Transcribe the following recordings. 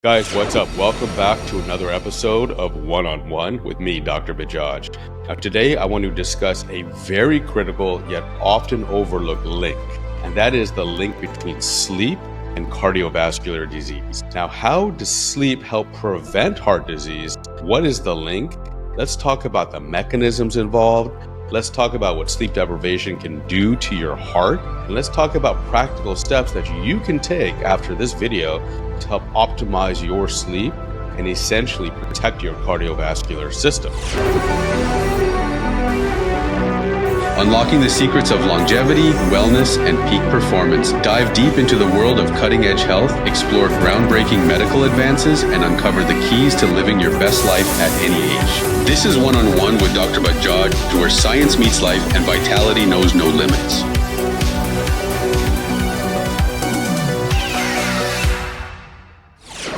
Guys, what's up? Welcome back to another episode of One on One with me, Dr. Bajaj. Now, today I want to discuss a very critical yet often overlooked link, and that is the link between sleep and cardiovascular disease. Now, how does sleep help prevent heart disease? What is the link? Let's talk about the mechanisms involved. Let's talk about what sleep deprivation can do to your heart. And let's talk about practical steps that you can take after this video to help optimize your sleep and essentially protect your cardiovascular system. Unlocking the secrets of longevity, wellness, and peak performance. Dive deep into the world of cutting-edge health, explore groundbreaking medical advances, and uncover the keys to living your best life at any age. This is One on One with Dr. Bajaj, where science meets life and vitality knows no limits.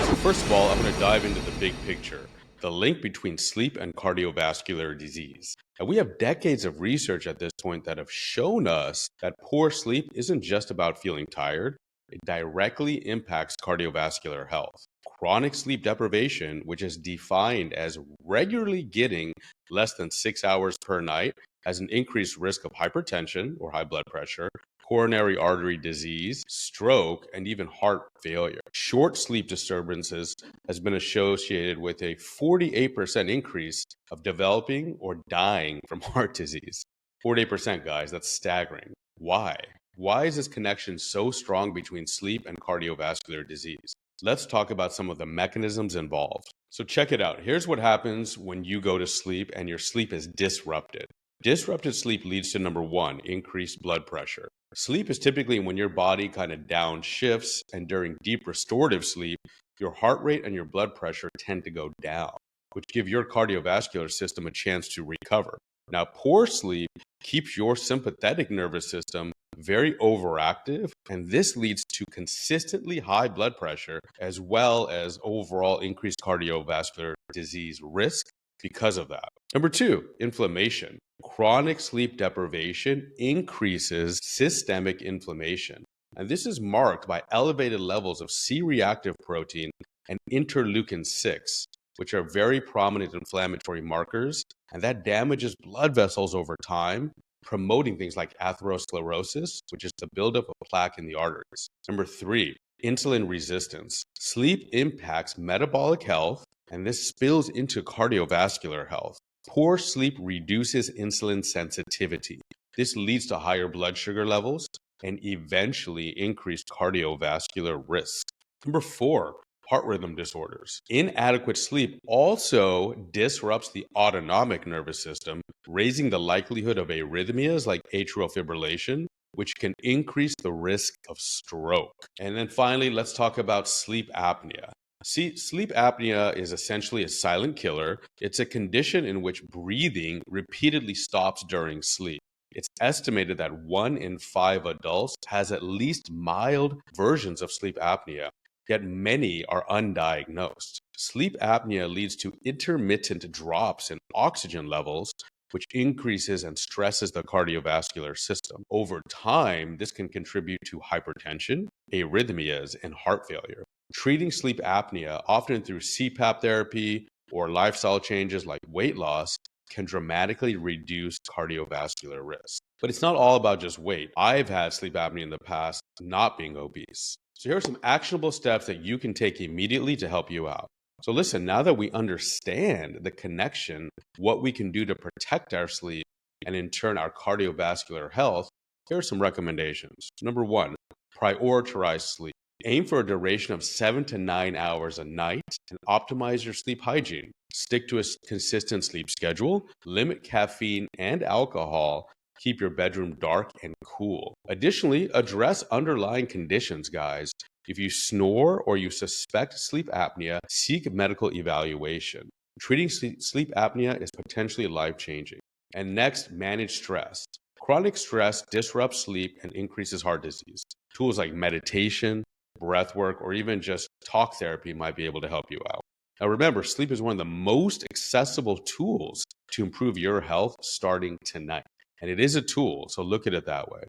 So first of all, I'm going to dive into the big picture, the link between sleep and cardiovascular disease. Now, we have decades of research at this point that have shown us that poor sleep isn't just about feeling tired. It directly impacts cardiovascular health. Chronic sleep deprivation, which is defined as regularly getting less than 6 hours per night, has an increased risk of hypertension or high blood pressure, coronary artery disease, stroke, and even heart failure. Short sleep disturbances has been associated with a 48% increase of developing or dying from heart disease. 48%, guys, that's staggering. Why? Why is this connection so strong between sleep and cardiovascular disease? Let's talk about some of the mechanisms involved. So check it out. Here's what happens when you go to sleep and your sleep is disrupted. Disrupted sleep leads to number one, increased blood pressure. Sleep is typically when your body kind of downshifts, and during deep restorative sleep, your heart rate and your blood pressure tend to go down, which give your cardiovascular system a chance to recover. Now, poor sleep keeps your sympathetic nervous system very overactive, and this leads to consistently high blood pressure as well as overall increased cardiovascular disease risk because of that. Number two, inflammation. Chronic sleep deprivation increases systemic inflammation, and this is marked by elevated levels of C-reactive protein and interleukin 6, which are very prominent inflammatory markers, and that damages blood vessels over time, promoting things like atherosclerosis, which is the buildup of plaque in the arteries. Number three, insulin resistance. Sleep impacts metabolic health, and this spills into cardiovascular health. Poor sleep reduces insulin sensitivity. This leads to higher blood sugar levels and eventually increased cardiovascular risk. Number four, heart rhythm disorders. Inadequate sleep also disrupts the autonomic nervous system, raising the likelihood of arrhythmias like atrial fibrillation, which can increase the risk of stroke. And then finally, let's talk about sleep apnea. See, sleep apnea is essentially a silent killer. It's a condition in which breathing repeatedly stops during sleep. It's estimated that 1 in 5 adults has at least mild versions of sleep apnea, yet many are undiagnosed. Sleep apnea leads to intermittent drops in oxygen levels, which increases and stresses the cardiovascular system. Over time, this can contribute to hypertension, arrhythmias, and heart failure. Treating sleep apnea, often through CPAP therapy or lifestyle changes like weight loss, can dramatically reduce cardiovascular risk. But it's not all about just weight. I've had sleep apnea in the past, not being obese. So here are some actionable steps that you can take immediately to help you out. So listen, now that we understand the connection, what we can do to protect our sleep and in turn our cardiovascular health, here are some recommendations. Number one, prioritize sleep. Aim for a duration of 7 to 9 hours a night and optimize your sleep hygiene. Stick to a consistent sleep schedule, limit caffeine and alcohol, keep your bedroom dark and cool. Additionally, address underlying conditions, guys. If you snore or you suspect sleep apnea, seek medical evaluation. Treating sleep apnea is potentially life-changing. And next, manage stress. Chronic stress disrupts sleep and increases heart disease. Tools like meditation, breath work, or even just talk therapy might be able to help you out. Now remember, sleep is one of the most accessible tools to improve your health starting tonight. And it is a tool, so look at it that way.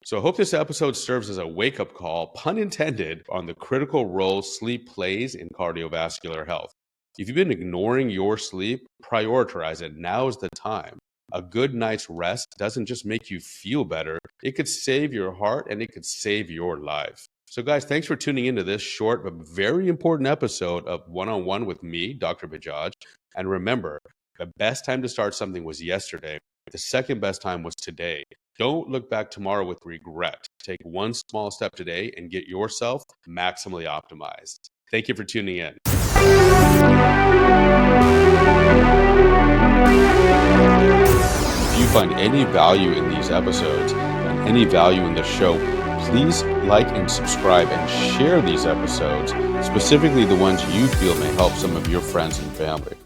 So I hope this episode serves as a wake-up call, pun intended, on the critical role sleep plays in cardiovascular health. If you've been ignoring your sleep, prioritize it. Now is the time. A good night's rest doesn't just make you feel better, it could save your heart and it could save your life. So, guys, thanks for tuning into this short but very important episode of One on One with me, Dr. Bajaj. And remember, the best time to start something was yesterday. The second best time was today. Don't look back tomorrow with regret. Take one small step today and get yourself maximally optimized. Thank you for tuning in. If you find any value in these episodes and any value in the show, please like and subscribe and share these episodes, specifically the ones you feel may help some of your friends and family.